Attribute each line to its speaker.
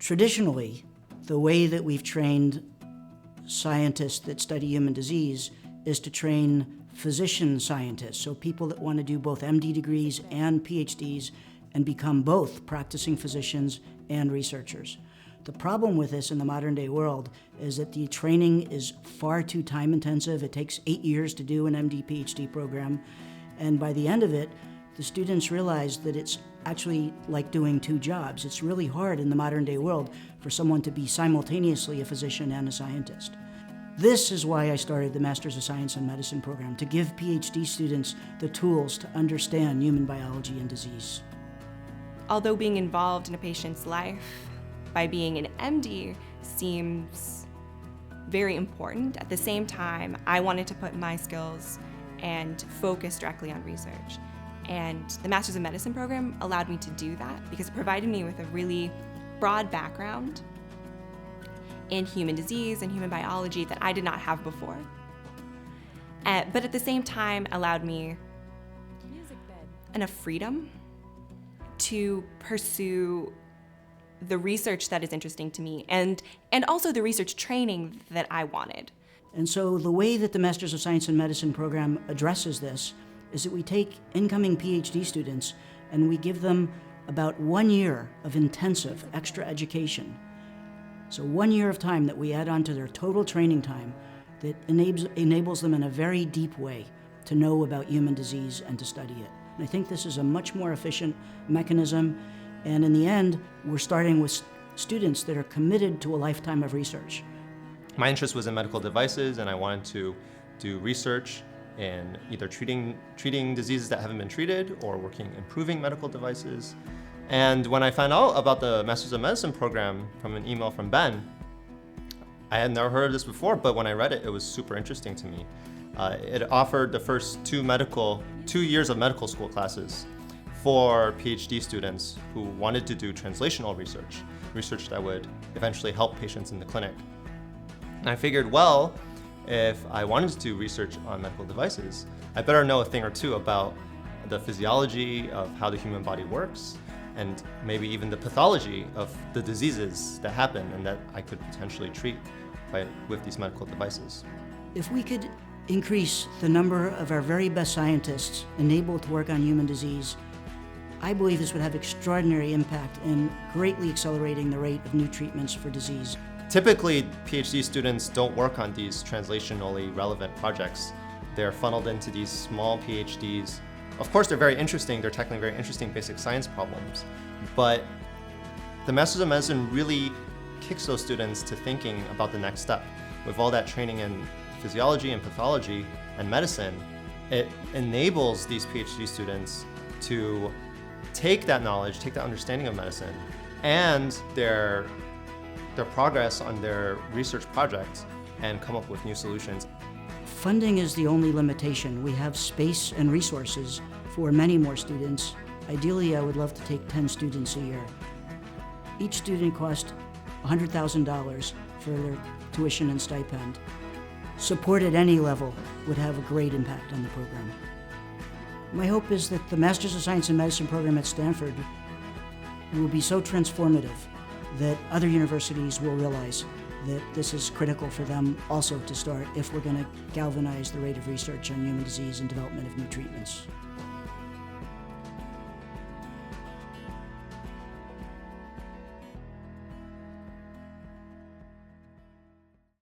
Speaker 1: Traditionally, the way that we've trained scientists that study human disease is to train physician scientists, so people that want to do both MD degrees and PhDs and become both practicing physicians and researchers. The problem with this in the modern day world is that the training is far too time intensive. It takes 8 years to do an MD PhD program, and by the end of it, the students realize that it's actually like doing two jobs. It's really hard in the modern day world for someone to be simultaneously a physician and a scientist. This is why I started the Masters of Science in Medicine program, to give PhD students the tools to understand human biology and disease.
Speaker 2: Although being involved in a patient's life by being an MD seems very important, at the same time, I wanted to put my skills and focus directly on research. And the Masters of Medicine program allowed me to do that because it provided me with a really broad background in human disease and human biology that I did not have before. But at the same time allowed me enough freedom to pursue the research that is interesting to me and also the research training that I wanted.
Speaker 1: And so the way that the Masters of Science in Medicine program addresses this is that we take incoming PhD students and we give them about 1 year of intensive extra education. So 1 year of time that we add on to their total training time that enables them in a very deep way to know about human disease and to study it. And I think this is a much more efficient mechanism, and in the end, we're starting with students that are committed to a lifetime of research.
Speaker 3: My interest was in medical devices, and I wanted to do research in either treating diseases that haven't been treated or improving medical devices. And when I found out about the Masters of Medicine program from an email from Ben, I had never heard of this before, but when I read it, it was super interesting to me. It offered the first 2 years of medical school classes for PhD students who wanted to do translational research that would eventually help patients in the clinic. And I figured, well, if I wanted to do research on medical devices, I better know a thing or two about the physiology of how the human body works, and maybe even the pathology of the diseases that happen and that I could potentially treat with these medical devices.
Speaker 1: If we could increase the number of our very best scientists enabled to work on human disease, I believe this would have extraordinary impact in greatly accelerating the rate of new treatments for disease.
Speaker 3: Typically, PhD students don't work on these translationally relevant projects. They're funneled into these small PhDs. Of course, they're very interesting. They're tackling very interesting basic science problems. But the Masters of Medicine really kicks those students to thinking about the next step. With all that training in physiology and pathology and medicine, it enables these PhD students to take that knowledge, take that understanding of medicine, and their progress on their research projects and come up with new solutions.
Speaker 1: Funding is the only limitation. We have space and resources for many more students. Ideally, I would love to take 10 students a year. Each student costs $100,000 for their tuition and stipend. Support at any level would have a great impact on the program. My hope is that the Masters of Science in Medicine program at Stanford will be so transformative that other universities will realize that this is critical for them also to start if we're going to galvanize the rate of research on human disease and development of new treatments.